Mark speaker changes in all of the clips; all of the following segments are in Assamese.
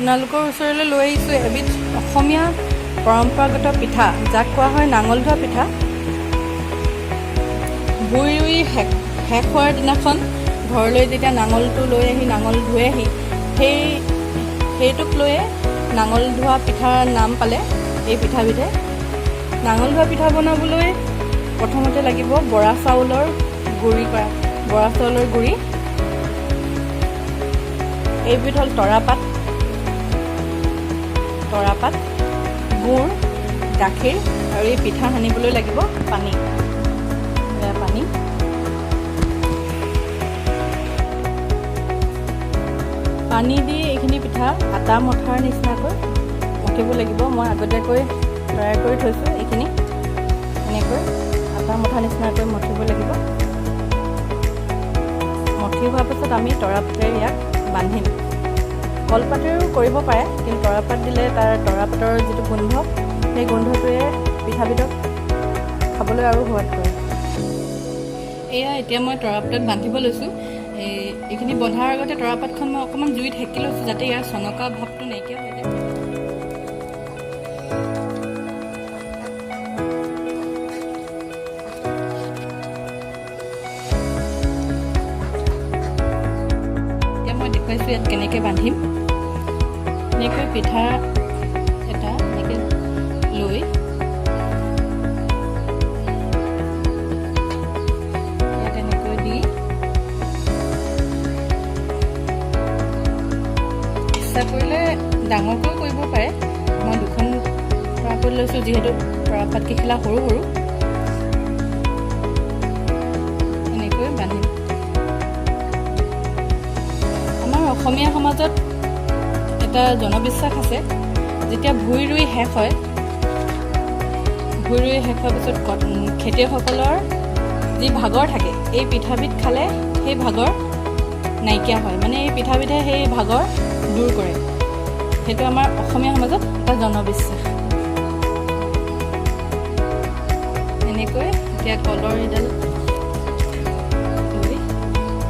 Speaker 1: আপোনালোকৰ ওচৰলৈ লৈ আহিছোঁ এবিধ অসমীয়া পৰম্পৰাগত পিঠা, যাক কোৱা হয় নাঙল ধোৱা পিঠা। ভুই ৰুই শেষ হোৱাৰ দিনাখন ঘৰলৈ যেতিয়া নাঙলটো লৈ আহি নাঙল ধুই আহি সেইটোক লৈয়ে নাঙল ধোৱা পিঠাৰ নাম পালে এই পিঠাবিধে। নাঙল ধোৱা পিঠা বনাবলৈ প্ৰথমতে লাগিব বৰা চাউলৰ গুড়ি এইবিধ হ'ল তৰাপাত, গুড়, গাখীৰ আৰু এই পিঠা সানিবলৈ লাগিব পানী। পানী দি এইখিনি পিঠা আটা মঠাৰ নিচিনাকৈ মঠিব লাগিব। মই আগতীয়াকৈ তৈয়াৰ কৰি থৈছোঁ। এইখিনি এনেকৈ আটা মঠা নিচিনাকৈ মঠিব লাগিব। মঠি হোৱাৰ পাছত আমি তৰাপাতেৰে ইয়াক বান্ধিম। কলপাতেৰেও কৰিব পাৰে, কিন্তু তৰাপাত দিলে তৰাপাতৰ যিটো গোন্ধ, সেই গোন্ধটোৱে পিঠাবিধক খাবলৈ আৰু সোৱাদ কৰে। এয়া এতিয়া মই তৰাপাতত বান্ধিব লৈছোঁ। এইখিনি বন্ধাৰ আগতে তৰাপাতখন মই অকণমান জুইত সেকি লৈছোঁ, যাতে ইয়াৰ চনকা ভাৱটো নাইকিয়া হৈ যায়। এতিয়া মই দেখুৱাইছোঁ ইয়াত কেনেকৈ বান্ধিম। এনেকৈ পিঠা এটা এনেকৈ লৈ ইয়াত এনেকৈ দি ইচ্ছা কৰিলে ডাঙৰকৈ কৰিব পাৰে। মই দুখন তৰাপাত লৈছোঁ, যিহেতু তৰাপাতকেইখিলা সৰু সৰু। এনেকৈ বান্ধিম। আমাৰ অসমীয়া সমাজত এটা জনবিশ্বাস আছে, যেতিয়া ভুই ৰুই শেষ হয়, ভুই ৰুই শেষ হোৱাৰ পিছত খেতিয়কসকলৰ যি ভাগৰ থাকে, এই পিঠাবিধ খালে সেই ভাগৰ নাইকিয়া হয়। মানে এই পিঠাবিধে সেই ভাগৰ দূৰ কৰে। সেইটো আমাৰ অসমীয়া সমাজত এটা জনবিশ্বাস। এনেকৈ এতিয়া কলৰ এডাল লৈ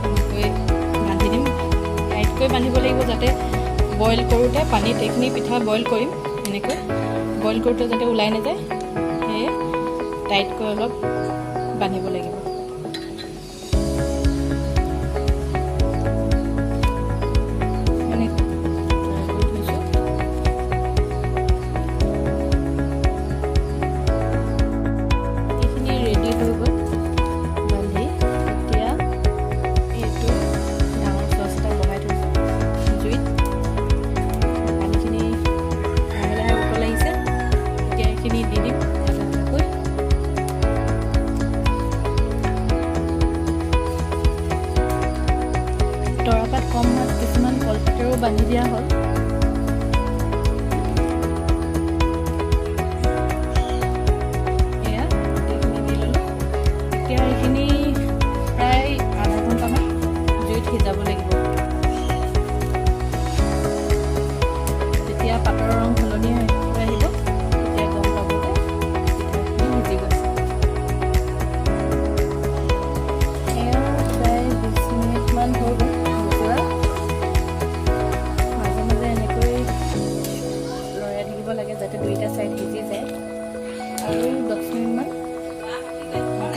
Speaker 1: এনেকৈ বান্ধি দিম। টাইটকৈ বান্ধিব লাগিব, যাতে বইল কৰোঁতে পানীত এইখিনি পিঠা বইল কৰিম। এনেকৈ বইল কৰোঁতে যাতে ওলাই নাযায়, সেয়ে টাইটকৈ অলপ বান্ধিব লাগিব। তৰাপাত কম হোৱাত কিছুমান কলপাতেৰেও বান্ধি দিয়া হ'ল। এয়া এইখিনি দি ল'লোঁ। এতিয়া এইখিনি প্ৰায় আধা ঘণ্টামান জুইত সিজাব লাগিব। যেতিয়া পাতৰ ৰং সলনি হৈ আহিব, তেতিয়া গম পাব যে পিঠাখিনি সিজি গৈছে। এয়া প্ৰায় 20 মিনিটমান হৈ গ'ল। যাতে দুইটা চাইড সিজি যায়, আৰু 10 মিনিটমান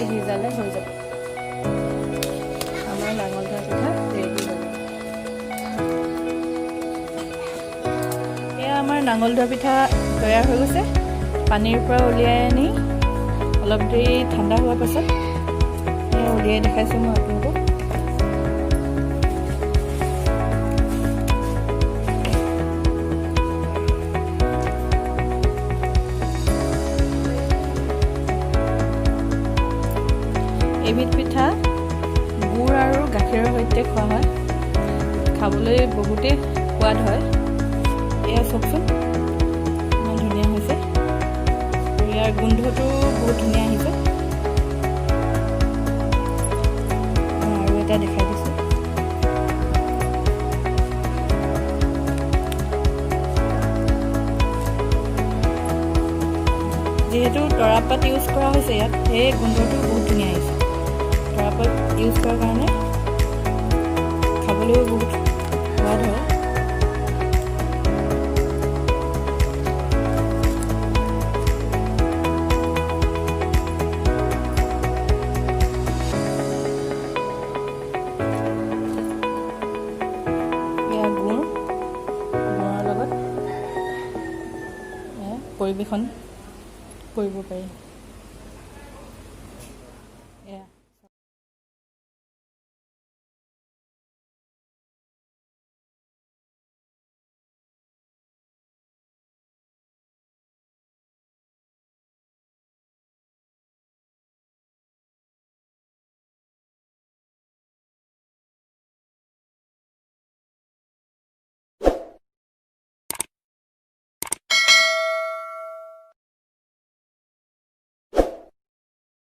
Speaker 1: সিজালে হৈ যাব। আমাৰ নাঙল ধোৱা পিঠা ৰেডি হৈ যাব। এয়া আমাৰ নাঙল ধোৱা পিঠা তৈয়াৰ হৈ গৈছে। পানীৰ পৰা উলিয়াই আনি অলপ দেৰি ঠাণ্ডা হোৱাৰ পাছত এয়া উলিয়াই দেখাইছোঁ মই আপোনালোকক। এবিধ পিঠা গুড় আৰু গাখীৰৰ সৈতে খোৱা হয়। খাবলৈ বহুতেই সোৱাদ হয়। এয়া চাওকচোন, ইমান ধুনীয়া হৈছে। ইয়াৰ গোন্ধটো বহুত ধুনীয়া আহিছে। আৰু এটা দেখাই দিছোঁ। যিহেতু তৰাপাত ইউজ কৰা হৈছে ইয়াত, সেই গোন্ধটো বহুত ধুনীয়া আহিছে। তৰাপাত ইউজ কৰাৰ কাৰণে খাবলৈও বহুত সোৱাদ হয়। পৰিৱেশন কৰিব পাৰি।